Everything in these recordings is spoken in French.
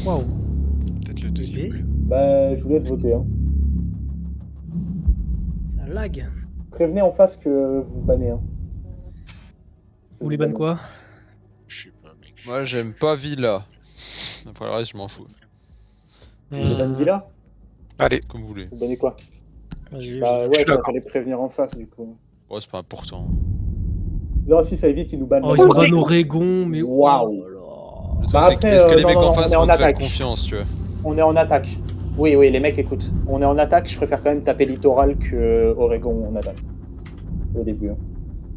Waouh. Peut-être le deuxième. Ok. Bah, je vous laisse voter. Hein. Ça lag. Prévenez en face que vous bannez. Hein. Vous voulez ban quoi? Je sais pas, mec. Moi, j'aime pas Villa. Après le reste, je m'en fous. Vous bannez Villa? Allez. Comme vous voulez. Vous bannez quoi? Vas-y, Bah je ouais, suis d'accord. fallait prévenir en face du coup. Ouais, c'est pas important. Non, si ça évite qu'ils nous bannent. Oh, la ils moitié. bannent Oregon, mais Waouh. oh là là. Le truc, Bah c'est après, est-ce que les non, mecs non, en non, face on est vont en te faire attaque. confiance, tu vois? On est en attaque. Oui, oui, les mecs écoutent. On est en attaque, je préfère quand même taper littoral que Oregon en attaque. Au début. Hein.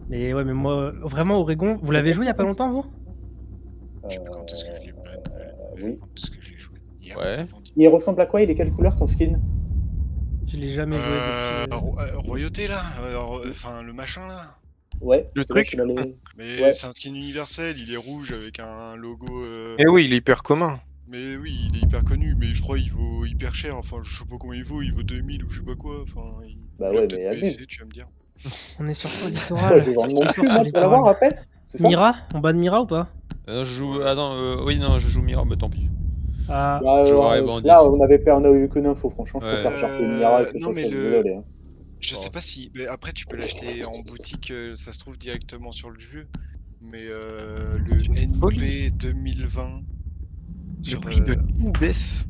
Mais ouais, mais moi, vraiment, Oregon, vous l'avez joué il y a pas longtemps, vous? Je sais pas quand est-ce que je l'ai ban. Oui. Quand est-ce que j'ai joué? Hier, Ouais. avant-hier. Il ressemble à quoi? Il est quelle couleur ton skin? Je l'ai jamais joué depuis. Royauté là, enfin le machin là. Ouais. Le parce que là, truc je suis allé- Mais Ouais. c'est un skin universel, il est rouge avec un logo. Eh oui, il est hyper commun. Mais oui, il est hyper connu, mais je crois qu'il vaut hyper cher. Enfin, je sais pas combien il vaut 2000 ou je sais pas quoi. Enfin, Bah il a ouais, peut-être mais abuse. baissé, tu vas me dire. On est sur quoi, Ouais, littoral? je vais vendre mon Sur cul, quoi, moi, pour l'avoir après. C'est ça? Mira? On ban Mira ou pas? Non, je joue. Ah non, oui, non, je joue Mira, mais tant pis. Ah, Bah, J'aurais bandit. là, on avait perdu, on a eu aucune info, franchement. Je Ouais. préfère chercher une Mira que Non, ça mais soit le- désolé. Hein. Je sais pas si. Mais après, tu peux l'acheter en boutique, ça se trouve directement sur le jeu. Mais le C'est une folie. NP 2020. Le Sur, prix de tout baisse.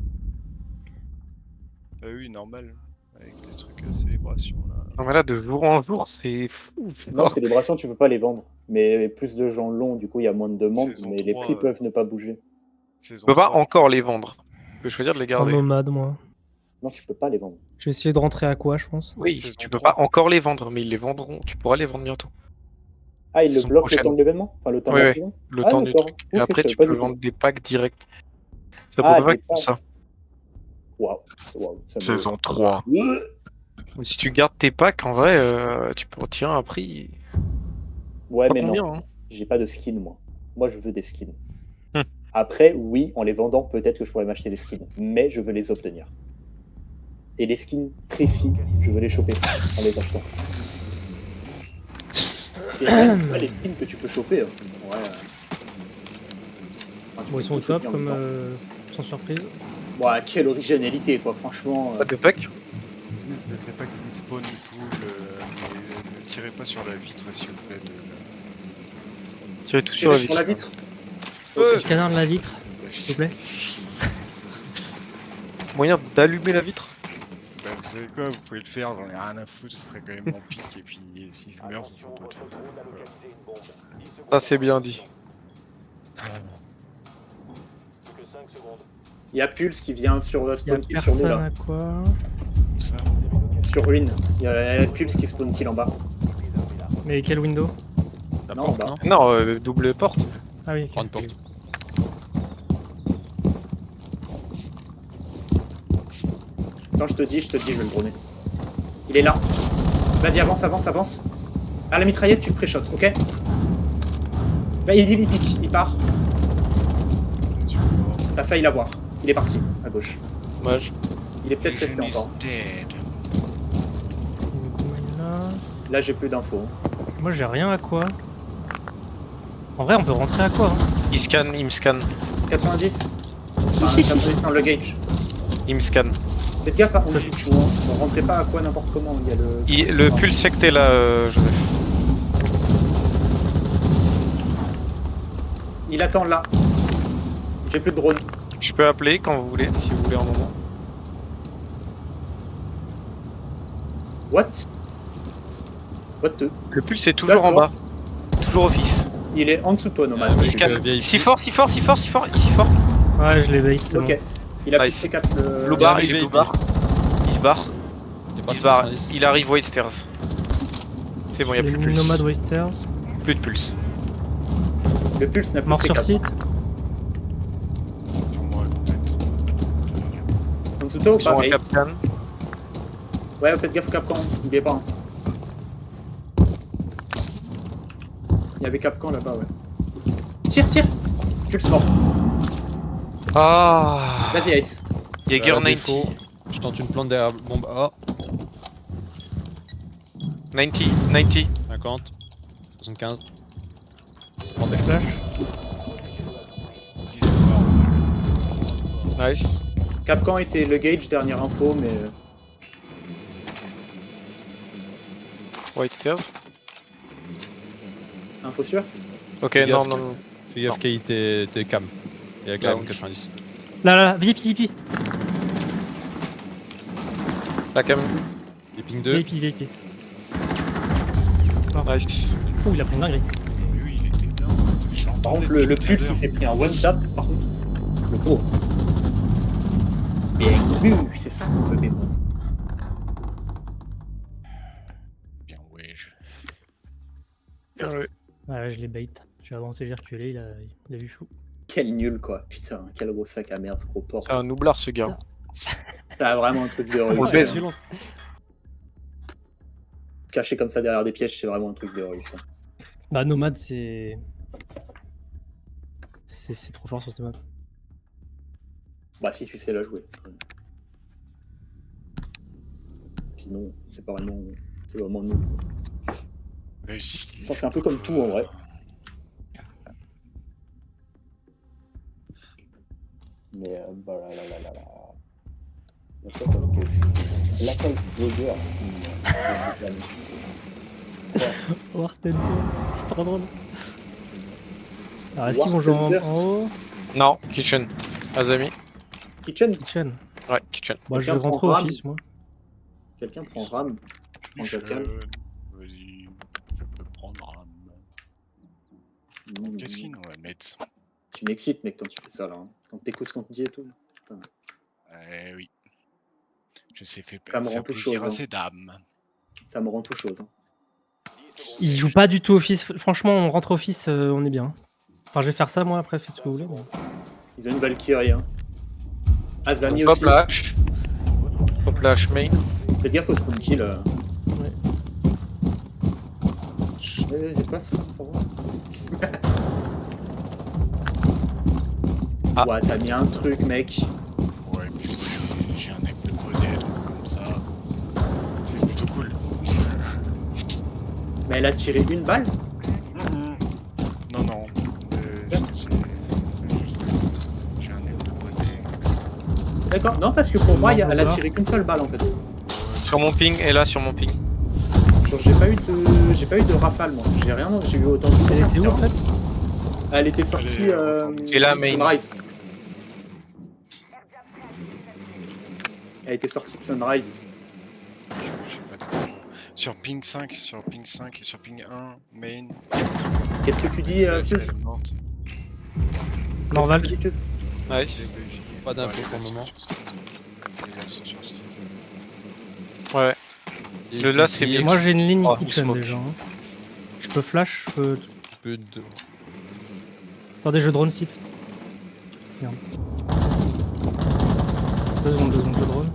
Ah oui, normal. Avec les trucs célébration là. Non mais là, de jour en jour, c'est fou. Non, célébration, tu peux pas les vendre. Mais plus de gens l'ont, du coup, il y a moins de demandes, Saison mais les 3, prix peuvent ne pas bouger. Tu Saison peux pas 3, encore les vendre. Tu peux choisir de les en garder. nomade, moi. Non, tu peux pas les vendre. Je vais essayer de rentrer à quoi, je pense. Oui, Saison tu peux 3. pas encore les vendre, mais ils les vendront. Tu pourras les vendre bientôt. Ah, ils le Saison bloquent le prochaine. temps de l'événement? Enfin, le temps de Ouais, la ouais. saison? Le Ah, temps du d'accord. truc. Ok, Et après, je tu savais pas peux du vendre tout. des packs directs. Ça Ah, peut pas des être comme packs. ça. Waouh. Waouh. Ça me- Saison 3. Si tu gardes tes packs, en vrai, tu peux retirer un prix. Ouais, Pas mais combien, non. hein. J'ai pas de skin, moi. Moi, je veux des skins. Hmm. Après, oui, en les vendant, peut-être que je pourrais m'acheter des skins. Mais je veux les obtenir. Et les skins précis, je veux les choper en les achetant. Et même pas les skins que tu peux choper. Hein. Ouais. Enfin, tu Bon, peux ils sont au tout choper top, en même comme temps. sans surprise. Ouais, quelle originalité, quoi, franchement. What the fuck? Je sais pas qu'il spawn une poule, mais ne tirez pas sur la vitre s'il vous plaît. Tirez tout sur la Tirer sur la vitre. vitre. Le canard de la vitre, s'il vous plaît. Moyen d'allumer la vitre? Bah, vous savez quoi, vous pouvez le faire, j'en ai rien à foutre, je ferai quand même mon pic et puis si je meurs, c'est sans doute fait. Voilà. Ça, c'est bien dit. Il y a Pulse qui vient sur Il y a spawn kill sur nous, personne là. à quoi. Tout ça. Sur Ruine. Il y a Pulse qui spawn kill en bas. Mais quel window? La Non, porte, bah. non Non, double porte. Ah oui, ok. Grande porte. Quand je te dis, je vais le droner. Il est là. Vas-y, avance, avance, avance. À la mitraillette, tu le pré-shot, ok? Bah, il pique, il part. T'as failli l'avoir. Il est parti, à gauche. Dommage. Il est peut-être resté encore. Là. Là, j'ai plus d'infos. Moi, j'ai rien à quoi. En vrai, on peut rentrer à quoi, hein. Il me scanne. 90. Si, Enfin, si, si, 90 dans le gauge. Il me scanne. Faites gaffe, hein, on rentrait pas à quoi n'importe comment. Il y a le... Le pulse secté là, Joseph. Il attend là. J'ai plus de drone. Je peux appeler quand vous voulez, si vous voulez un moment. What? What the... Le pulse est toujours en bas. Toujours office. Il est en dessous de toi, Nomad. Ah, Il oui, scanne. vieille Si fille. fort, si fort, si fort, si fort, ici fort. Ouais, je l'ai bait, c'est Ok. bon. Il a Nice. plus C4 le... Blue bar, il arrivé, est blue il bar. Il se barre. C'est Il se barre. Il arrive White Stairs. C'est bon, il n'y a plus de pulse. Nomad Wasters. Plus de pulse. Le pulse n'a plus Mort de sur C4. site. Sur moi, peut-être. En dessous de toi ou Ils sont pas? en Ace Capcan. Ouais, faites gaffe Capcan, n'oubliez pas. Hein. Il y avait Capcan là-bas, ouais. Tire, tire! Pulse mort. Ah. Vas-y, Ace. Jaeger 90. défaut, je tente une plante derrière bombe A. 90. 90. 50. 75. Flash. Nice. Capcan était le gauge, dernière info, mais... White stairs. Info sûre? Ok, Fais non, gaffe, non, non. Fais gaffe, Kay, t'es cam. Il y a quand même 90. Là, VIP. La cam. Et ping 2. VIP. Nice. Oh, il a pris une dinguerie. Oui, il était bien. Je l'entendais Par contre, depuis le tout à pulse, il l'heure. s'est pris un one-tap, par contre. Le pauvre. Mais c'est ça qu'on veut, mais bon. Bien, ouais. Ouais, je l'ai bait. J'ai avancé, j'ai reculé, il a vu fou. Quel nul, quoi. Putain, quel gros sac à merde, ce gros porc. C'est un noublard ce gars. T'as vraiment un truc de On le russe. baise. Caché comme ça derrière des pièges, c'est vraiment un truc de russe. Bah, Nomade, c'est trop fort sur ce map. Bah, si tu sais la jouer. Sinon, c'est pas vraiment. C'est vraiment nul. Vas-y. Enfin, c'est un peu comme tout, en vrai. Mais bah là. La Slugger. Warten 2, c'est trop drôle. Alors, est-ce qu'ils vont jouer Warten en haut? Non, kitchen. Azami. Kitchen. Kitchen. Ouais, kitchen. Moi, je vais Quelqu'un rentrer prend au Ram. office, moi. Quelqu'un prend Ram. Je prends quelqu'un. Vas-y, je peux prendre Ram. Qu'est-ce qu'ils nous va mettre? Tu m'excites, mec, quand tu fais ça, là. Hein. Quand t'écoutes ce qu'on te dit et tout. Eh oui. Je sais faire Ça me rend tout plaisir chose, à hein. ces dames. Ça me rend tout chose. Hein. Ils jouent pas du tout office. Franchement, on rentre office, on est bien. Enfin, je vais faire ça, moi, après, faites ce que vous voulez. Mais... Ils ont une Valkyrie. Hein. Azami Hop aussi. la hache. Hop la hache main. Fais gaffe au spawn kill. Ouais. J'ai pas ça pour moi. Ah. Ouais, t'as mis un truc, mec. Ouais, mais j'ai un œil de bonnet, donc comme ça. C'est plutôt cool. Mais elle a tiré une balle. Non, non. J'ai un œil de bonnet. D'accord. Non, parce que pour moi, elle a voilà. tiré qu'une seule balle en fait. Sur mon ping, et là sur mon ping. Genre, j'ai pas eu de rafale, moi. J'ai rien. J'ai eu autant de tirs. C'est où, en fait? Elle était sortie. Elle est Et là, main. Sunrise. Elle était sortie de Sunrise. J'ai pas de... Sur ping 5, sur ping 5 et sur ping 1, main. Qu'est-ce que tu dis, Fuse? Elle est morte. Norval. Qu'est-ce que tu dis, Fuse Nice. Pas d'infos pour le moment. Ouais. Le là, c'est mieux. Moi, j'ai une ligne Oh, kitchen smoke. déjà. Hein. Je peux flash, je peux... Peu de... Attendez, je drone site. Merde. 2 secondes, je drone.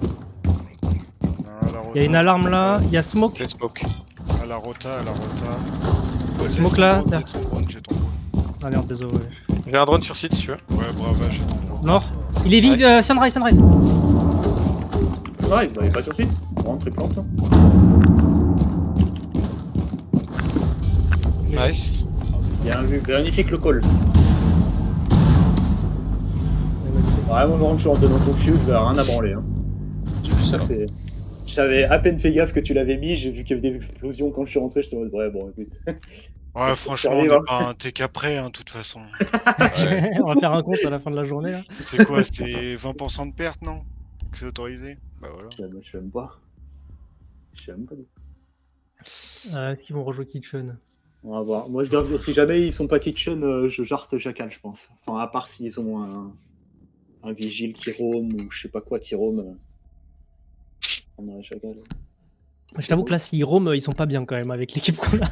Il y a une alarme là, il y a smoke. C'est smoke. À la rota. Smoke là, J'ai ton drone, j'ai ton drone. Ah merde, désolé. Ouais. J'ai un drone sur site si tu veux. Ouais, bravo, j'ai ton drone. Mort. Il est vide, Sunrise. Sunrise, bah, il est pas sur suite. On rentre et plante. Hein. Nice. Bien vu. Magnifique le call. Vraiment, je suis en donnant ton fuse, rien à branler. Hein. J'ai vu ça. J'avais à peine fait gaffe que tu l'avais mis, j'ai vu qu'il y avait des explosions quand je suis rentré, j'étais en mode ouais bon écoute. Ouais, franchement, on arrive, est hein. pas un TK près, hein, de toute façon. Ouais. On va faire un compte à la fin de la journée là. C'est quoi, c'est 20% de perte, non? Que c'est autorisé? Bah voilà. Je sais même pas. Je sais même pas. Est-ce qu'ils vont rejouer Kitchen? On va voir. Moi je garde, si jamais ils sont pas kitchen, je jarte Jackal je pense. Enfin à part s'ils ont un vigile qui roam ou je sais pas quoi qui roam. On a Jackal. Je t'avoue que là, s'ils roam, ils sont pas bien quand même avec l'équipe qu'on a.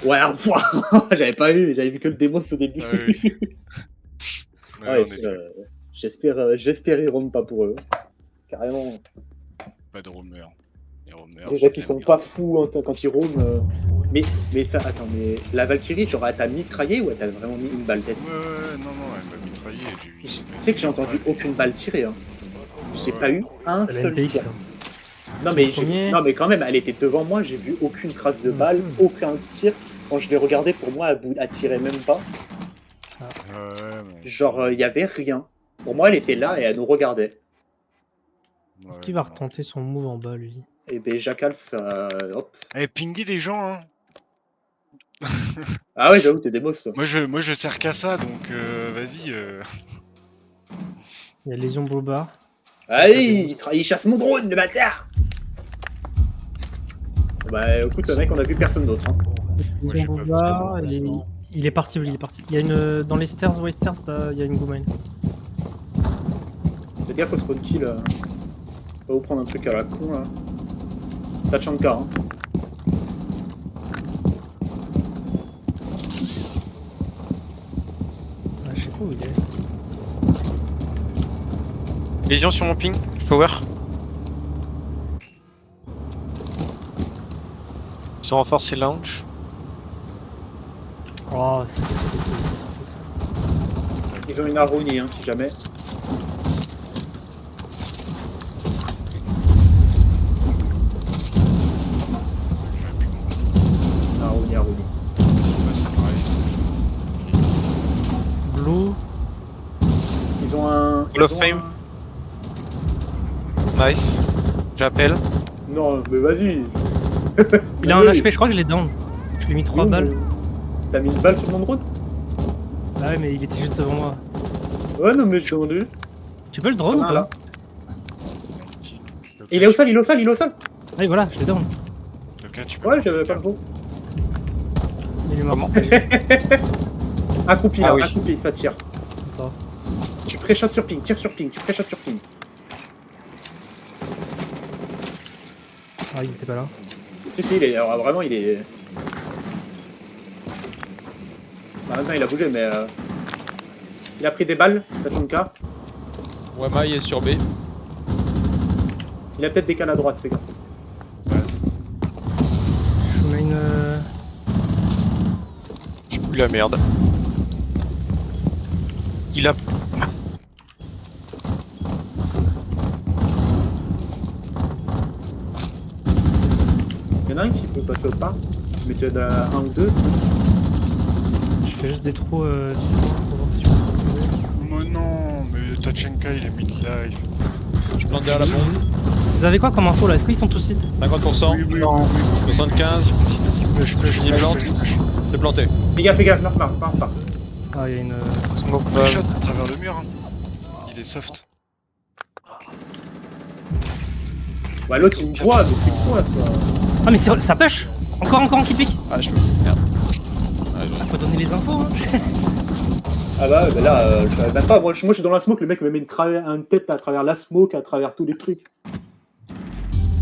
Ouais, enfin, j'avais pas vu, j'avais vu que le démos au début. Ah oui. Ouais, Ouais, en effet. j'espère ils roam pas pour eux. Carrément. Pas de roamers. Les roamers, Déjà c'est qu'ils quand sont même pas grave. fous hein, quand ils roam. Mais ça, attends, mais la Valkyrie, genre, elle t'a mitraillé ou elle t'a vraiment mis une balle tête? Ouais, non, elle m'a mitraillé. J'ai eu. Tu sais que j'ai entendu aucune balle tirée. Hein. J'ai pas eu un C'est seul la NPX. tir. ça. Non C'est mais, le premier. non mais quand même, elle était devant moi, j'ai vu aucune trace de balle, aucun tir. Quand je l'ai regardé, pour moi, elle tirait même pas. Ouais, mais... Genre, il y avait rien. Pour moi, elle était là et elle nous regardait. Est-ce qu'il va retenter son move en bas, lui? Et ben Jackal, ça. Hop. Eh, pinguer des gens, hein. Ah ouais, j'avoue, t'es des boss, toi. Moi je sers qu'à ça, donc vas-y. Il y a Lésion Bobard. Allez, il chasse mon drone, le bâtard. Bah écoute, mec, on a vu personne d'autre. Hein. Moi, j'ai Lésion pas Bobard, vu. il est parti, il est parti. Il y a une... Dans les stairs, White Stairs, il y a une Goumine. Fais gaffe au spawn kill. Pas vous prendre un truc à la con là. Tachanka, hein. Ah, je sais pas où il est. Lésion sur mon ping, power. Ils sont renforcés lounge. Oh, ça fait ça. Ils ont une Aruni, hein, si jamais. Aruni. Ouais, c'est pareil. Blue. Ils ont un. Hall of Fame. Nice. J'appelle. Non, mais vas-y. Il a un HP, je crois que je l'ai down. Je lui ai mis 3 balles. T'as mis une balle sur mon drone? Ah ouais, mais il était juste devant moi. Ouais, non, mais je suis rendu. Tu peux le drone ou Ah, pas? là. Il est au sol, il est au sol, il est au sol. Ah oui, voilà, je l'ai down. Donc là, tu peux Ouais, j'avais pas le bon. Il est mort. Comment? Accroupi Ah là, oui. accroupi, ça tire. Attends. Tu pré-shot sur ping, tire sur ping, tu pré-shot sur ping. Ah, il était pas là. Si, il est. Alors, vraiment, il est. Bah, maintenant, il a bougé, mais. Il a pris des balles, Tachanka. Wamai est sur B. Il a peut-être décalé à droite, fais gaffe. Base. Je mets une... J'ai plus la merde. Il a. Il y en a un qui peut passer au pas. Mais tu as un ou deux. Je fais juste des trous pour voir si je peux trouver. Mais non, mais Tachenka il est mid-life. Je plante derrière la bombe. Vous avez quoi comme info là? Est-ce qu'ils sont tous sites? 50%. Non. 75. Je plante. C'est planté. Fais gaffe, non, pas. Ah, il y a une... Smoke Shot base. à travers le mur. Hein. Il est soft. Ouais, l'autre il me voit, mais c'est quoi ça? Ah mais ça push. Encore un qui pique. Ah, je peux. Merde. Ah, Ah, faut donner les infos hein. Ah bah là, je savais même pas. Moi, je suis dans la smoke, le mec me met une tête à travers la smoke, à travers tous les trucs.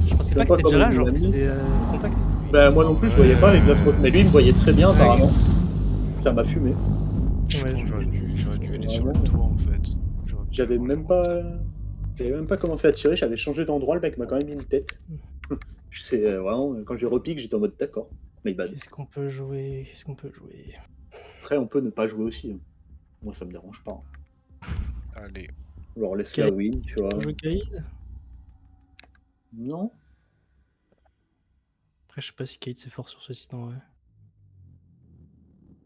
Je pensais pas que c'était déjà là, genre que c'était contact. Bah moi non plus, je voyais pas avec la smoke, mais lui il me voyait très bien apparemment. Ça m'a fumé. Je Ouais, pense que j'aurais dû aller sur le Vraiment. tour en fait. J'aurais dû J'avais voir même comment pas. J'avais même pas commencé à tirer, j'avais changé d'endroit, le mec m'a quand même mis une tête. C'est vraiment, quand j'ai repique, j'étais en mode d'accord. Mais bad. Qu'est-ce qu'on peut jouer? Après, on peut ne pas jouer aussi. Hein. Moi, ça me dérange pas. Allez. Alors, laisse-la Ok. win, tu vois. On joue Kaïd? Non. Après, je sais pas si Kaïd c'est fort sur ce site en vrai.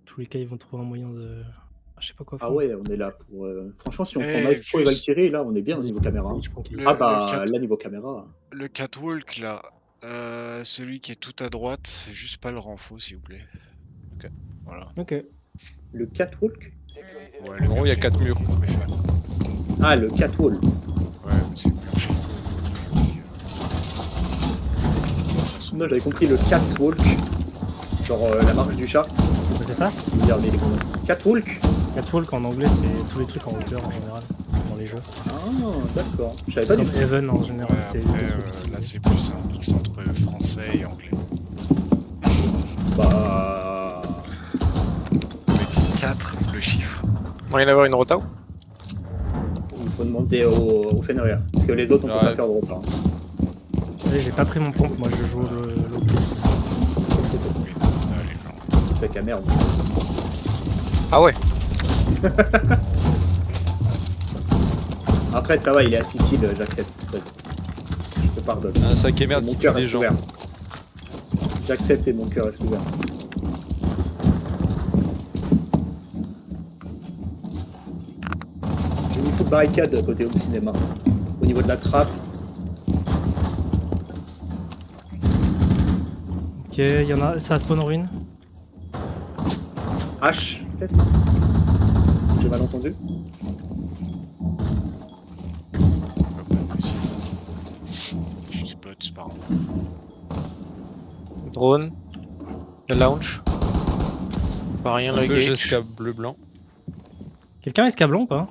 Tous les cas, ils vont trouver un moyen de. Ah, je sais pas quoi faire. Ah ouais, on est là pour. Franchement, si on Eh, prend Maestro et juste- Valkyrie, là, on est bien au niveau caméra. hein. Je prends Kaïd. Le- Ah bah, cat- là, niveau caméra. Le catwalk là. Celui qui est tout à droite, juste pas le renfo s'il vous plaît. Ok. Voilà. Ok. Le catwalk. Ouais, En gros, il y a 4 murs. Ah, le catwalk. Ouais, mais c'est plus chez Moi, j'avais compris le catwalk. Genre la marche du chat. Bah, c'est ça? Regardez les commentaires. Catwalk. Catwalk en anglais, c'est tous les trucs en hauteur en général dans les jeux. Ah, d'accord. Je savais pas Comme du tout. Heaven en général, Ouais, c'est. après, là c'est plus un mix entre français et anglais. Bah. Avec 4, le chiffre. Moyen d'avoir une rota ou? Il faut demander au Fenrir. Parce que les autres, on peut Ouais. pas faire de repas. Allez, j'ai pas pris mon pompe, moi je joue l'autre. Oui. Allez, non. C'est qu'à merde. Ah ouais. Après, ça va, il est à 6 kills, j'accepte. Je te pardonne. Un sac et merde Mon qui tue cœur des reste gens. ouvert. J'accepte et mon cœur reste ouvert. J'ai mis full barricade côté home cinéma. Au niveau de la trappe. Ok, il y en a. Ça spawn en ruine. H, peut-être. J'ai mal entendu. Je sais pas, c'est pas grave. Drone. Le launch. Pas rien le Un peu gauge. jusqu'à bleu-blanc. Quelqu'un est scablon ou pas?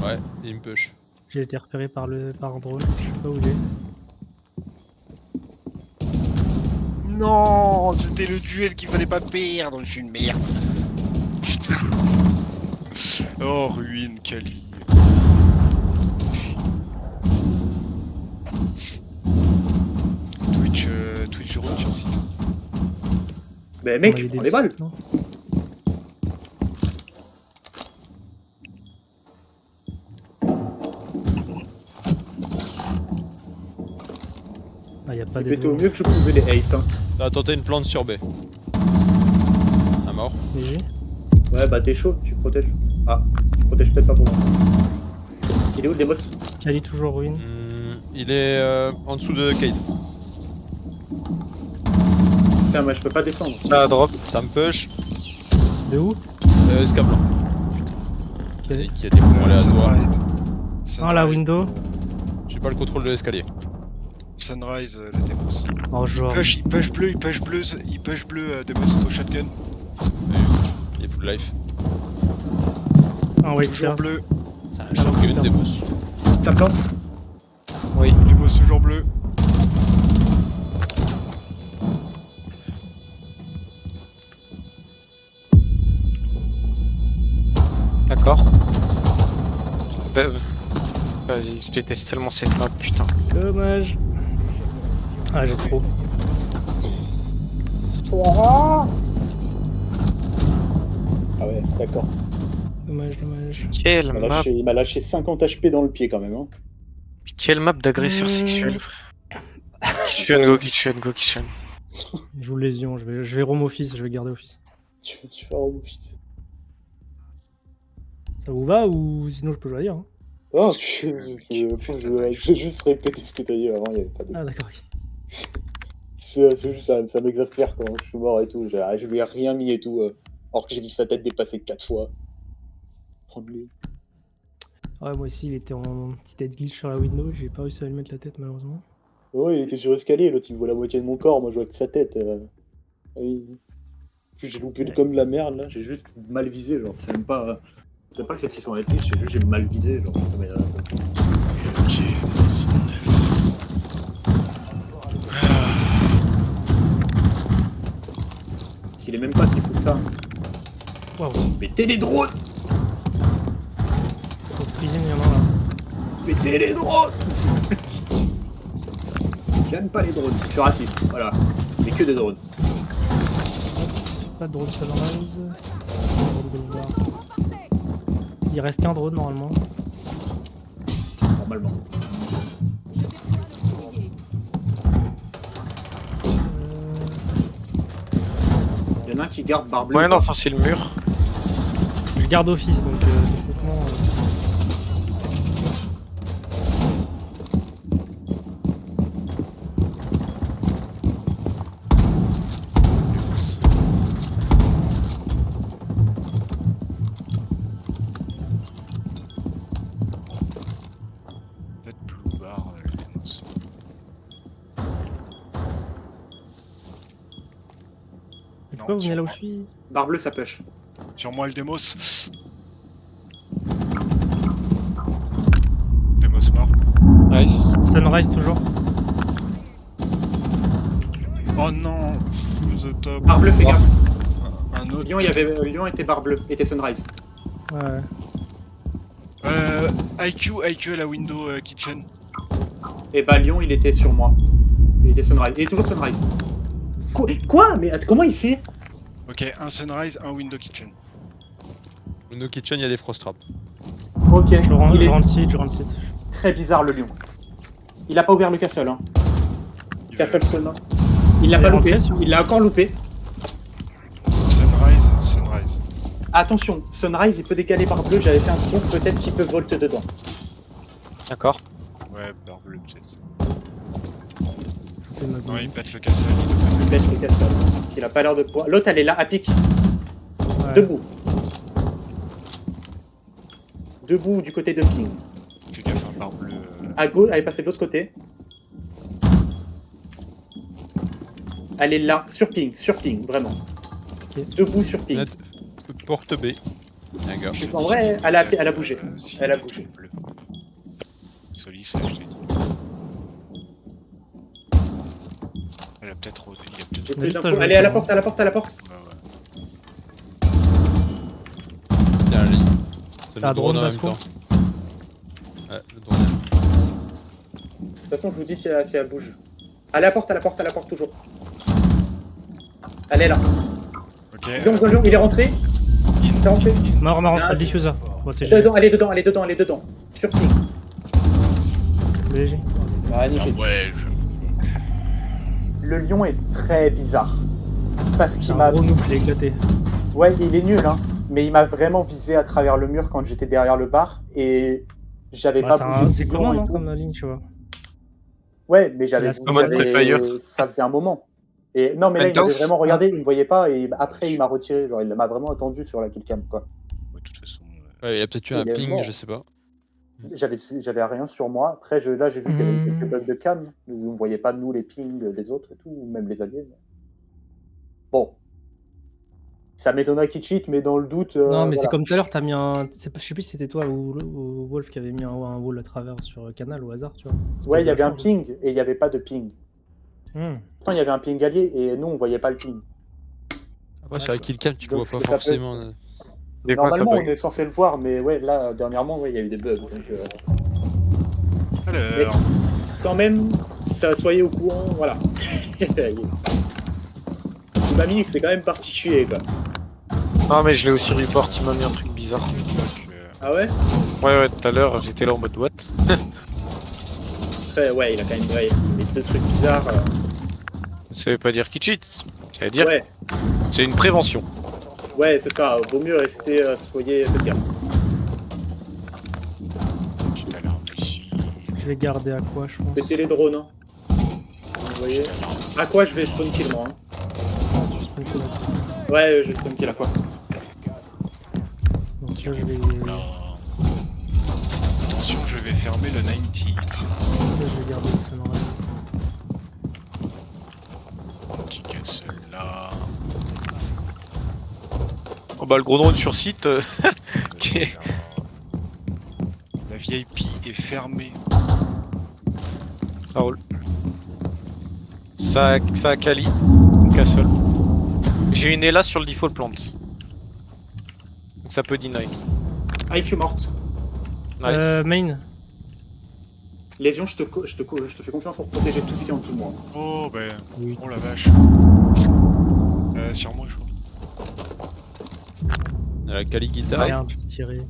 Ouais, il me push. J'ai été repéré par un drone. Je sais pas où il est. Non, c'était le duel qu'il fallait pas perdre, je suis une merde. Putain. Oh, ruine, Kali. Twitch roule sur site. Mais mec, On a tu eu prends des- des balles. non. Ah, y a pas J'ai des pété au mieux que je pouvais les ace. Hein. T'as tenté une plante sur B. À mort. léger. Ouais, bah t'es chaud, tu protèges. Ah, tu protèges peut-être pas pour moi. Il est où le Demos? Kali toujours ruine. Il est en dessous de Cade. Putain, moi je peux pas descendre. Ça a drop. Ça me push. De où? Scablant. Ok. Et qui a des mouvements aléatoires. Ah, la window. J'ai pas le contrôle de l'escalier. Sunrise, le Demos. Oh, genre. Il push bleu, Demos au shotgun. Il est full life. Ah, ouais, Toujours c'est bleu, C'est un shotgun des boss. Ça plante? Oui. Demos toujours bleu. D'accord. Bah, vas-y, je déteste tellement cette map, putain. Dommage. Ah, j'ai trop. Ah ouais, d'accord. Dommage. Quelle map, Il m'a lâché 50 HP dans le pied quand même. Hein. quelle map d'agresseur sexuel, frère. Kitchen, go kitchen. Je joue lésion. Je vais roam office. Je vais garder office. Tu fais un putain. Ça vous va ou sinon je peux jouer ailleurs hein. Oh, Qu'est-ce que tu veux, mec je vais juste répéter ce que t'as dit avant, il y avait pas de... Ah, d'accord. Ok. C'est juste ça m'exaspère quand je suis mort et tout. Je lui ai rien mis et tout. Or que j'ai dit sa tête dépasser 4 fois. Prends-le. Ouais, moi aussi, il était en petite tête glitch sur la window. J'ai pas réussi à lui mettre la tête, malheureusement. Ouais, il était sur escalier, l'autre il voit la moitié de mon corps, moi je vois que sa tête. Oui. Puis j'ai loupé comme de la merde là, j'ai juste mal visé, genre. C'est même pas. C'est pas le fait qu'ils sont avec c'est juste j'ai mal visé, genre. Ça m'a- Ok, 109. S'il est même pas si fou que ça. Waouh. Pétez les drones! Au prison, il y en a là. Pétez les drones! J'aime pas les drones, je suis raciste, voilà. Mais que des drones. Pas de drone sunrise. Drone boulevard. Il reste qu'un drone normalement. Normalement. Il y en a un qui garde barbe bleue. Ouais, non, enfin, c'est le mur. Je garde office donc techniquement. Peut-être Blue Bar, le Demos. Et pourquoi vous venez là où je suis? Barbe bleue ça push. Sur moi, le Demos. Demos mort. Nice. Sunrise toujours. Oh non, the top. Barbe bleue, fais gaffe. Un autre. Lyon était barbe bleue, était sunrise. Ouais. IQ à la window kitchen. Et bah Lyon il était sur moi. Il était sunrise. Il est toujours sunrise. Quoi? Mais comment il sait? Ok, un sunrise, un window kitchen. Window Kitchen, il y a des frost traps. Ok, Je rentre il est je rentre site. très bizarre le Lyon. Il a pas ouvert le castle hein. Il va- Castle Sun. Il l'a Il pas est loupé. rentré, si vous- Il l'a encore loupé. Sunrise. Attention, Sunrise il peut décaler par bleu, j'avais fait un truc, peut-être qu'il peut volte dedans. D'accord. Ouais, barre bleue peut-être. C'est ma Non, il gueule. pète le cassel. Il baisse le casse. Il a pas l'air de pouvoir. L'autre elle est là, à pic. Ouais. Debout. Debout du côté de Ping. Fais gaffe, un barre bleue. À gauche, elle est passée de l'autre côté. Elle est là, sur Ping, vraiment. Ok. Debout sur Ping. Net. Porte B. Un gars. En vrai, elle a bougé. Elle a bougé. Solis, je t'ai dit. Elle a peut-être rodé. Il a peut-être. J'ai Mais plus juste, d'infos. je Elle vais est à la voir. porte, à la porte, à la porte. Ouais, ouais. Tiens, la ligne. C'est Ça a le drone en drone, même Vasco. temps. Ouais, le drone. De toute façon, je vous dis si elle bouge. À la porte, toujours. Elle est là. Ok. Lyon, il est rentré. C'est rentré. Mort, Ah, le diffuser. Bon, c'est GG. Elle est dedans. Sur Ping. GG. Magnifique. Ah ouais, Le lion est très bizarre. Parce C'est qu'il un m'a. gros noob, je l'ai éclaté. Ouais, il est nul, hein. Mais il m'a vraiment visé à travers le mur quand j'étais derrière le bar. Et j'avais Bah, pas bougé. c'est du commun, lion et non, tout. comme ligne, tu vois. Ouais, mais j'avais Là, c'est bougé, pas mal Prefire. ça faisait un moment. Et non, mais là, il Penthouse. m'avait vraiment regardé, il me voyait pas, et après, il m'a retiré. Genre, il m'a vraiment attendu sur la killcam, quoi. ouais, de toute façon. Ouais, il a peut-être eu Il un est ping, mort. je sais pas. J'avais rien sur moi. Après, là, j'ai vu qu'il y avait quelques Hmm. bugs de cam, où on ne voyait pas, nous, les pings des autres et tout, ou même les alliés. mais- Bon. Ça m'étonnerait qu'il cheat, mais dans le doute. Non, mais c'est voilà. comme tout à l'heure, t'as mis un. Je sais plus si c'était toi ou Wolf qui avait mis un wall à travers sur Canal au hasard, tu vois. C'est Ouais, pas il y avait un chance. ping, et il n'y avait pas de ping. Hmm. Pourtant, il y avait un ping allié, et nous, on voyait pas le ping. Après, sur la killcam, tu le Donc, vois pas ça peut- forcément. Des fois, ça Normalement, on bug. est censé le voir, mais ouais, là, dernièrement, ouais, il y a eu des bugs. Donc, Alors. quand même, ça, soyez au courant, voilà. Mamie, c'est quand même particulier, quoi. Non, mais je l'ai aussi report, il m'a mis un truc bizarre. Donc, Ah ouais? Ouais, tout à l'heure, j'étais là en mode what. Après, ouais, il a quand même mais deux trucs bizarres. Ça veut pas dire qu'il cheat. Ça veut dire Ouais, c'est une prévention. ouais, c'est ça. Vaut mieux rester, soyez bien. j'étais à l'arme ici. Je vais garder à quoi, je pense. Pétez les drones, hein. Vous voyez? J'étais à l'arme. À quoi je vais spawn kill, moi, hein. Ah, tu spawn kill là. Ouais, je vais spawn kill à quoi? Donc là, je vais. Là. Attention, je vais fermer le 90. Là, je vais garder Sunrise. Petit castle là. Oh bah, le gros drone sur site. Ok. La VIP est fermée. Ça roule. Ça a Kali. Castle. J'ai une Ela sur le default plant. Donc ça peut deny. IQ morte. Nice. Main. Lésion, je te fais confiance pour protéger tout ce qui est en dessous de moi. Oh bah. Oui. Oh la vache. Sur moi, je crois. La Kali Rien, guitare. tiré.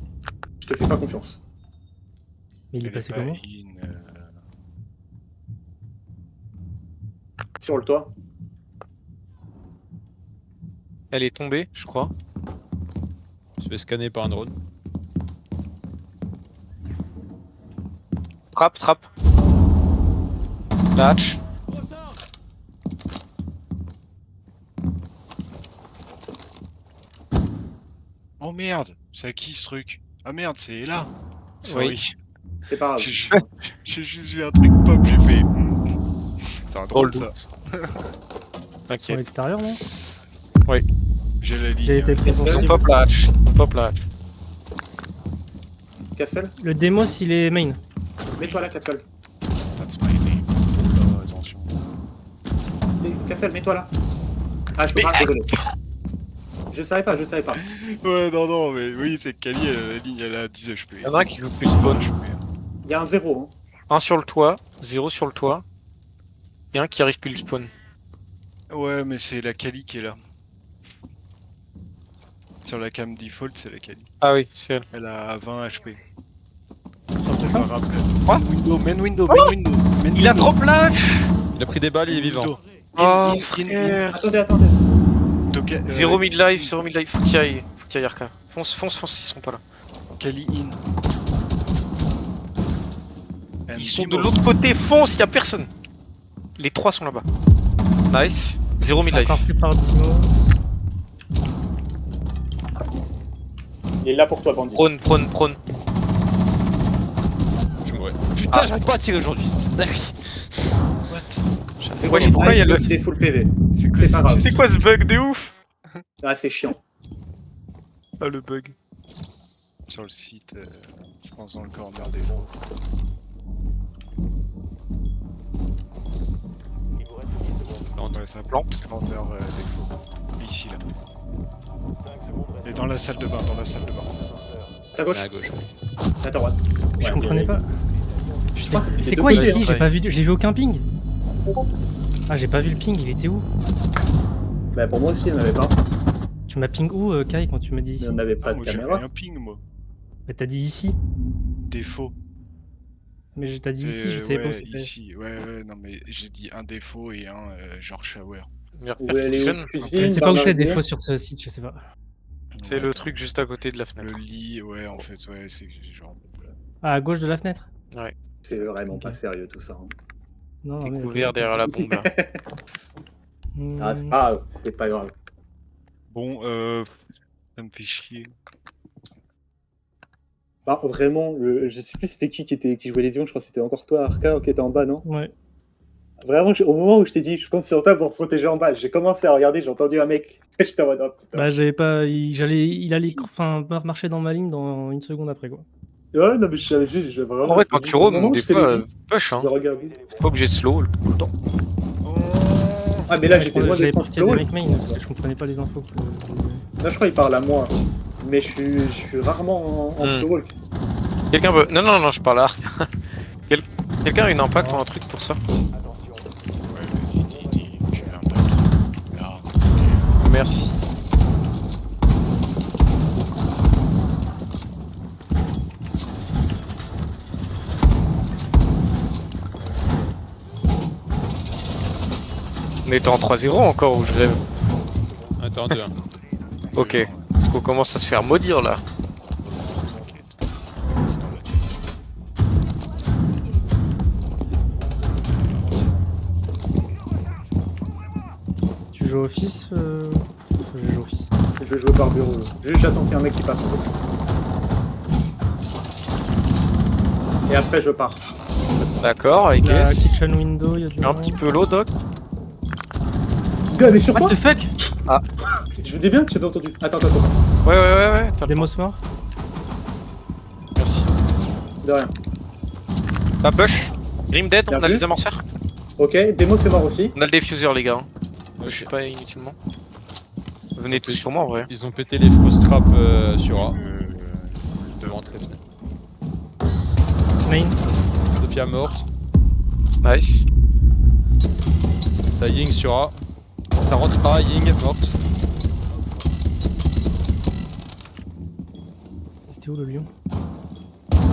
Je te fais pas confiance. Mais il est Elle passé pas comment? in, Sur le toit. Elle est tombée, je crois. Je vais scanner par un drone. Trappe. La hatch. Oh merde, c'est à qui ce truc? Ah merde, c'est là. Sorry. C'est pas grave. J'ai juste vu un truc pop, j'ai fait. C'est un drôle Drôle. ça. Ok. Sur l'extérieur, non? J'ai la ligne. J'ai été pris pour Castle. Donc cible. pop la hatch. Pop la hatch. Castle, Le Demos, il est main. mets-toi là, Castle. That's my name. Oh, attention. Castle, mets-toi là. Ah, je peux pas, désolé. Je savais pas. Ouais, non, mais oui, c'est Kali, la ligne, elle a 10 HP. Il y en a un qui loupe plus le spawn. Il y a un 0. Hein. Un sur le toit, 0 sur le toit. Et un qui arrive plus le spawn. Ouais, mais c'est la Kali qui est là. Sur la cam default, c'est la Kali. Ah oui, c'est elle. Elle a 20 HP. C'est Je ça? me rappelle. Quoi Main window. Il a drop la hatch. Il a pris des balles, il est vivant. Oh frère. Attendez. Toka- 0 midlife, 0 midlife. Faut qu'il y aille qu'il y a Yarka. Fonce, ils sont pas là. Kali in. And Ils sont de Dimos. l'autre côté, fonce, y a personne. Les 3 sont là-bas. Nice. 0 mid life. Encore plus par Dimo. Il est là pour toi, bandit. Prône. Je mourrais. Putain, j'arrive pas à tirer aujourd'hui. C'est une dinguerie. What? Wesh, pourquoi il y a le... C'est full PV. C'est quoi C'est pas grave. C'est quoi ce bug de ouf? Ah, c'est chiant. Ah, le bug. Sur le site, je pense dans le corner des gens. Non, Ouais, ça Plante. corner défaut. Ici, là. Et dans la salle de bain, À gauche, à gauche. à ta droite. Je Ouais, comprenais mais- pas. Je crois que c'était C'est des quoi deux côtés, ici? hein. J'ai vu aucun ping. Ah, j'ai pas vu le ping, il était où? Bah, pour moi aussi, il n'y en avait pas. Tu m'as ping où, Kai, quand tu m'as dit Il ici? n'y en avait Ah, pas de moi, j'ai caméra. rien ping, moi. Bah, t'as dit ici. Défaut. Mais t'as dit ici, je savais pas où Ouais, c'était. ici. Ouais, non, mais j'ai dit un défaut et un genre shower. Meilleure Vous voulez aller perfusion. où? Je Cuisine, sais pas où c'est Bernardino. défaut sur ce site, je sais pas. C'est le truc juste à côté de la fenêtre. Le lit, ouais, en fait, ouais, c'est genre. Ah, à gauche de la fenêtre? C'est vraiment Ok. pas sérieux tout ça. Hein. Non, non, mais Découvert ok. derrière la bombe là. Ah, c'est pas grave, c'est pas grave. Bon, ça me fait chier. Bah, vraiment, je sais plus c'était qui jouait les ions, je crois que c'était encore toi, Arca, qui était en bas, non? Ouais. Vraiment, au moment où je t'ai dit, je compte sur toi pour protéger en bas, j'ai commencé à regarder, j'ai entendu un mec. J'étais en mode, oh, putain. Bah, j'avais pas. Il allait marcher dans ma ligne dans une seconde après, quoi. Ouais, non, mais je savais juste, vraiment. En vrai, c'est quand juste tu au moment roam, où des je te l'ai fois, dit, push hein. je regardais. Pas obligé de slow tout le temps. Ah, mais là, Ouais, j'étais loin j'avais d'être en parti à des slow. mecs main parce que je comprenais pas les infos. Là, je crois qu'il parle à moi. Mais je suis rarement en slow walk. Quelqu'un veut. Non, je parle à Arc. Quelqu'un a une impact ou un truc pour ça? Ouais, vas-y, dis, tu veux un peu. Là. Merci. On était en 3-0 encore ou je rêve? Attends, 2-1. Ok. Parce qu'on commence à se faire maudire là. T'inquiète. C'est dans la tête. Tu joues office Je joue office. Je vais jouer par bureau. Là. Juste, j'attends qu'il y ait un mec qui passe en fait. Et après, je pars. D'accord, I La guess. kitchen window, y'a du Un monde. petit peu l'eau, Doc. Gars, mais sur What quoi the fuck? Je vous dis bien que j'avais entendu. Attends. Ouais. T'as le Demos mort? Merci. De rien. Ça push. Grim dead, Bien on a vu. les amorceurs. Ok, Demo, c'est mort aussi. On a le diffuser, les gars. Je sais pas inutilement. Venez tous sur moi en vrai. Ils ont pété les frost traps sur A. Devant très fenêtre. Main. Sophia morte. Nice. Ça Ying sur A. Ça rentre A, Ying morte. T'es où le lion?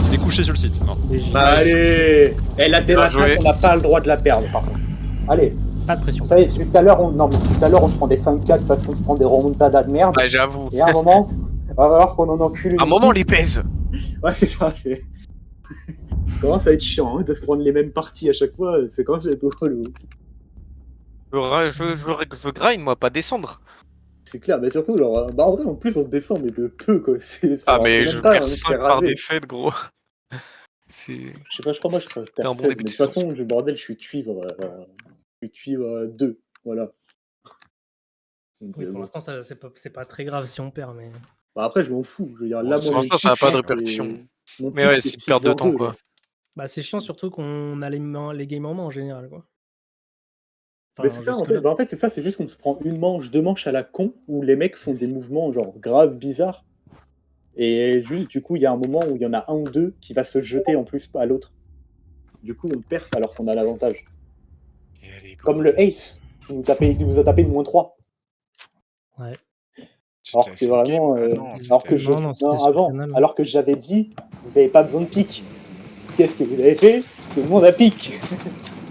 Il est couché sur le site. Non. BJ. Bah, Allez. Elle a des Bien attaques, joué. on n'a pas le droit de la perdre par contre. Allez. Pas de pression. Vous savez, depuis tout à l'heure, on se prend des 5-4 parce qu'on se prend des remontadas de merde. Ouais, j'avoue. Et à un moment, il va falloir qu'on en encule une. À un moment, on équipe. les pèse. Ouais, c'est ça, c'est. Ça commence à être chiant hein, de se prendre les mêmes parties à chaque fois, c'est quand même un peu relou. Je veux grind, moi, pas descendre. C'est clair, mais surtout, genre, bah en vrai, en plus, on descend, mais de peu quoi. Ah, mais je perds perds 5 par défaite, gros. C'est. Je sais pas, je crois, moi, je perds T'es un bon 16, mais début de de toute façon, je bordel, je suis cuivre. Je suis cuivre 2, voilà. Donc, Oui, pour bon. l'instant, c'est pas très grave si on perd, mais. Bah, après, je m'en fous. Je veux dire, Bon, là, pour moi, l'instant, mon ça a pic, pas de c'est- répercussions. mon Mais pic, ouais, c'est une perte de Silver temps, 2, quoi. là. Bah, c'est chiant surtout qu'on a les games en main en général, quoi. Mais c'est ça, en fait. jusque-là. Bah, en fait, c'est ça, c'est juste qu'on se prend une manche, 2 manches à la con, où les mecs font des mouvements, genre, graves, bizarres. Et juste, du coup, il y a un moment où il y en a un ou deux qui va se jeter en plus à l'autre. Du coup, on perd alors qu'on a l'avantage. Et allez, go. Comme le Ace, qui nous a tapé de -3. Ouais. C'était Alors que assez vraiment. game. Ah non, alors que c'était- Non, c'était sur avant. Canal. Alors que j'avais dit, vous avez pas besoin de pique. Qu'est-ce que vous avez fait? Tout le monde a pique.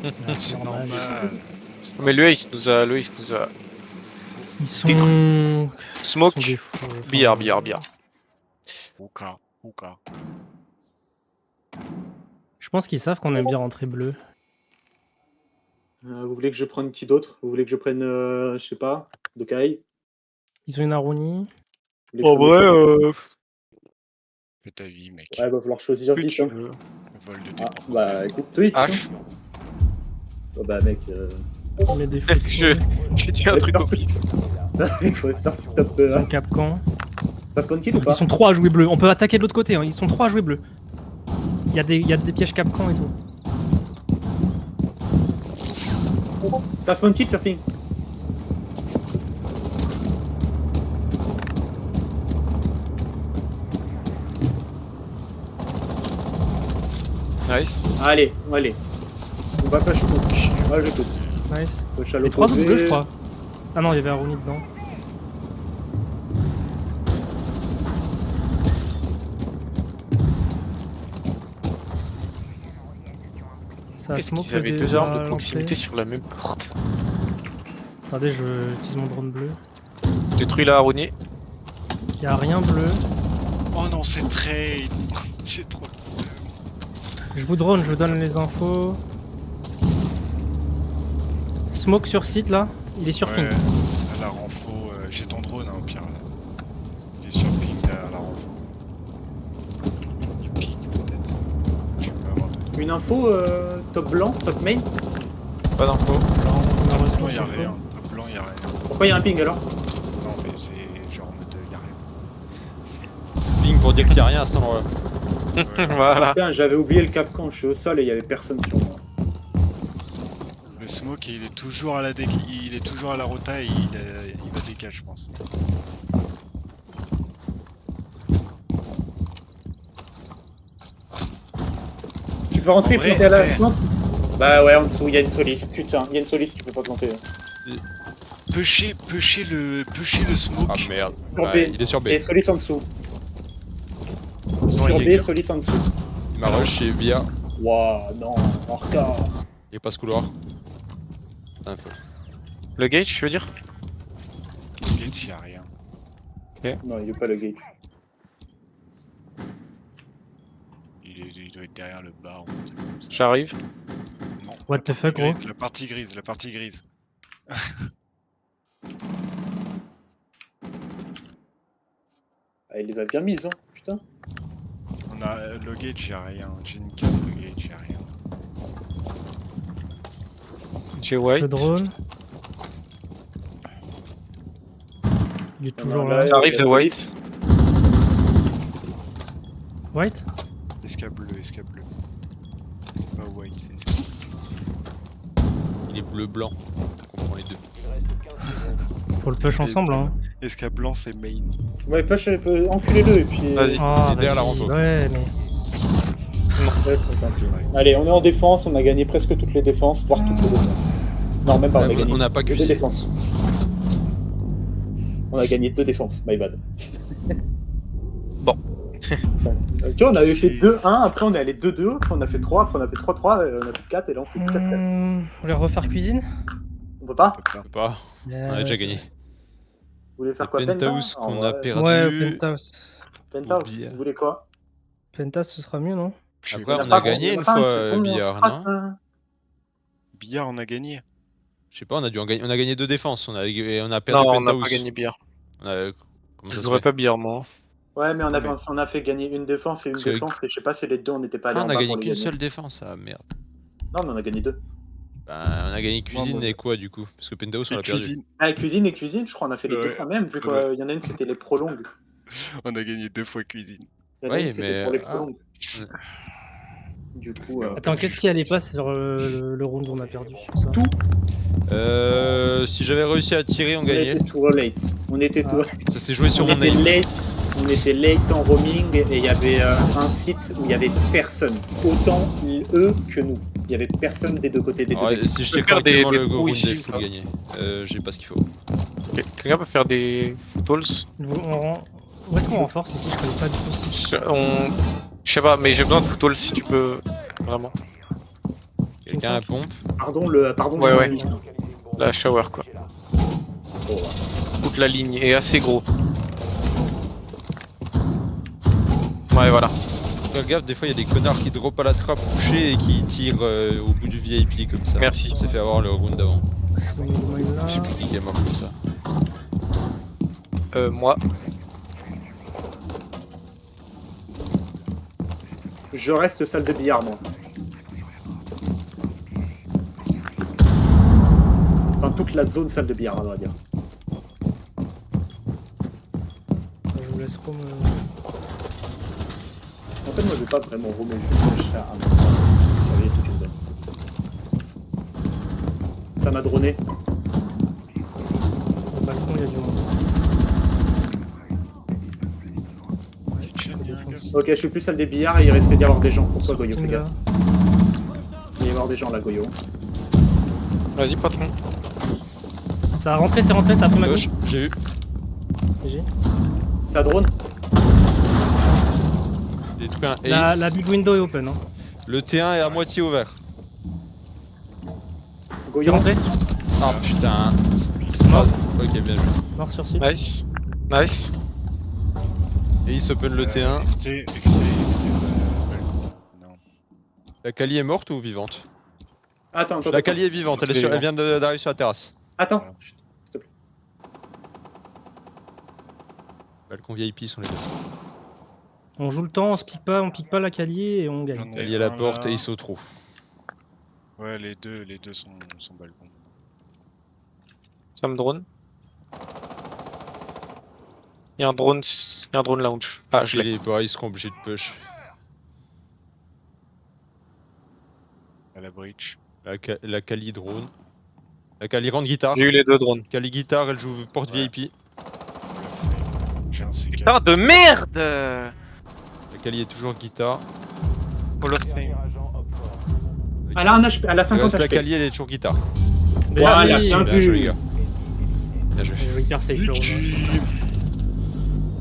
Ah, c'est normal. Mais le Ace nous a Ils sont... Smoke, ils sont des fous, enfin, billard. Hookah, hookah. Je pense qu'ils savent qu'on aime bien rentrer bleu. Vous voulez que je prenne qui d'autre? Vous voulez que je prenne, je sais pas, Dokai? Ils ont une Aruni. Vous voulez que je prenne- Fais ta vie, mec. Ouais, va falloir choisir que qui, tu hein. veux. Vol de tes Ah, propres bah ailes. écoute Twitch. Hein. H. Oh, bah mec, Il met des photos. Je dis un truc au pif. il faut se faire top. Ils ont Capcan. Ça spawn kill ou pas? Ils sont 3 à jouer bleu. On peut attaquer de l'autre côté. Hein. Ils sont 3 à jouer bleu. Il y a des pièges Capcan et tout. Ça spawn kill sur ping. Nice. Allez. On va pas chouper. Moi j'écoute. Nice. Push à Les 3 autres l'opposé. bleus, je crois. Ah non, il y avait Aruni dedans. Ça a Est-ce smoke qu'ils avaient déjà deux armes de lancé. proximité sur la même porte? Attendez, je utilise mon drone bleu. Détruis la Aruni. Il y a rien bleu. Oh non, c'est trade. J'ai trop de seum. Je vous drone, je vous donne les infos. Smoke sur site là, il est sur Ouais, ping. à la renfo, j'ai ton drone hein, au pire. Là. Il est sur ping à la renfo. Il ping peut-être. Je peux avoir de Une info, top blanc, top main. Pas d'infos. Top blanc, y'a rien. Top blanc, y'a rien. Pourquoi il y a un ping alors? Non, mais c'est genre en mode y'a rien. Ping pour dire qu'il y a rien à cet endroit-là. Voilà. Putain, j'avais oublié le capcan, je suis au sol et il y avait personne sur moi. Le smoke, il est toujours à la il est toujours à la rota et il va décaler, je pense. Tu peux rentrer et En vrai, planter à la ouais. plante? Bah ouais, en dessous, il y a une solis. Putain, il y a une solis, tu peux pas planter. Pusher le smoke. Ah merde. Sur Ouais, B. il est sur B. Et solis en dessous. Ils ont un Sur B, Jaeger. solis en dessous. Il m'a rush et via. Waouh, non, Orca. Il passe couloir. Info. Le gate, je veux dire? Gate, y'a rien. Non, il est pas le gate. Il doit être derrière le bar ou un truc comme ça. J'arrive. Non. What the fuck, gros? La partie grise. Ah, il les a bien mises, hein, putain. On a le gate, y'a rien. J'ai une carte de gate, y'a rien. J'ai white. Le drone. Il est toujours là, là. Ça arrive la de solis. white. White? Escape bleu. C'est pas white, c'est escape. Il est bleu-blanc. On comprend les deux. Faut le push ensemble, hein. Escape blanc, c'est main. Ouais, push, enculez-le et puis. Vas-y. Ah, Il est derrière la vas-y. renfo. Ouais, mais. Ouais, tranquille. Allez, on est en défense, on a gagné presque toutes les défenses, voire toutes les défenses. Non, même pas, on a Ouais, gagné on n'a pas deux cuisiné. défenses. On a gagné 2 défenses, my bad. Bon. Tu vois, on avait fait 2-1, après on est allé 2-2, après on a fait 3, après on a fait 3-3, on a fait 4 et là on fait 4-4. Vous voulez refaire cuisine? On peut pas? Je sais pas. On a déjà gagné. Vous voulez faire Le quoi? Penthouse Penta? qu'on a perdu. Ouais, au Penthouse. Penthouse, Oublié. vous voulez quoi? Penthouse, ce sera mieux, non? Après, on Pas a gagné bon, une pas un fois truc bon, billard, strat, non? hein. Billard, on a gagné. Je sais pas, on a gagné 2 défenses. On a perdu Non, on n'a Penthouse. pas gagné billard. Comment Je ça se jouerais fait? pas billard, moi. Ouais, mais Non, mais- on a fait gagner une défense et une Parce que- défense, et je sais pas si les deux on n'était pas allés Ah, en on a bas gagné pour les qu'une gagner. seule défense. Ah merde. Non, mais on a gagné 2. Bah, on a gagné cuisine moi- et quoi du coup? Parce que Penthouse on Et l'a perdu. cuisine. Ah, cuisine et cuisine, je crois on a fait les Ouais. deux fois même, vu qu'il Ouais. y en a une c'était les prolongues. On a gagné 2 fois cuisine. Il y en a une Ouais, c'était mais- pour les ah. prolongues. Ouais. Du coup, Attends, qu'est-ce qui allait pas sur le round où on a perdu sur ça? Tout. Si j'avais réussi à tirer, on on gagnait. était too late. On était too... Ça s'est joué sur on mon était aim. late. On était late en roaming et il y avait un site où il y avait personne. Autant eux que nous. Il y avait personne des deux côtés des deux. Ouais, équipes. si je peux t'ai faire correctement des le trous go round, ici, je ou peux pas le gagner. J'ai pas ce qu'il faut. Ok. Quelqu'un peut faire des footballs? Où est-ce qu'on renforce ici? Je connais pas du tout ce site. Je sais pas, mais j'ai besoin de footballs si tu peux. Vraiment. Quelqu'un à pompe. Pardon, Ouais, le ouais. journaliste. La shower, quoi. Oh, toute la ligne et assez gros. Ouais, voilà. Faire gaffe, des fois il y a des connards qui drop à la trappe couchée et qui tirent au bout du VIP comme ça. Merci. On s'est fait avoir le round d'avant. Oui, là. Je sais plus qui est mort comme ça. Moi. Je reste salle de billard, moi. Enfin, toute la zone salle de billard, on va dire. Je vous laisse roam. En fait, moi, je vais pas vraiment roamer juste cher. Ah, non. Ça y est, tout une bonne. Ça m'a droné. Au balcon, il y a du monde. Ok, je suis plus salle des billards et il risque d'y avoir des gens. Pourquoi, Goyo? Fais Là. gaffe. Il va y avoir des gens là, Goyo. Vas-y, patron. Ça a rentré, c'est rentré, ça a pris ma Gauche, gauche. j'ai eu. GG. Ça drone? J'ai détruit un ace. La big window est open. Hein. Le T1 est à moitié ouvert. C'est Goyo? rentré. Ah putain. Mort. Ok, bien joué. Mort sur site. Nice. Nice. Ace open le T1. XT, non. La Kali est morte ou vivante? Attends, attends. La Kali est vivante, elle, elle vient d'arriver sur la terrasse. Attends. Chut, s'il te plaît. Balcon VIP sont les deux. On joue le temps, on pique pas la calier et on gagne. J'en ai Kali à la un porte là. et Ace au trou. Ouais, les deux sont balcon. Ça me drone. Il y a un drone lounge. Ah, je l'ai. Ils seront obligés de push. À la breach. La Kali drone. La Kali rentre guitare. J'ai eu les deux drones. Kali guitare, elle joue porte Ouais. VIP. J'ai un C4. Putain de merde. La Kali est toujours guitare. Hall of Fame. Elle a un HP, elle a Le 50 reste, la HP. Kali, elle est toujours guitare. Voilà, Oui. bien Bien joué, les vu. gars. Bien joué. Je vais hyper safe le roam.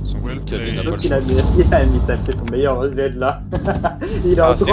Son Well Kali n'a played. pas le L'autre, choix. il a tapé son meilleur Z là. Il est en Ah, c'est droite.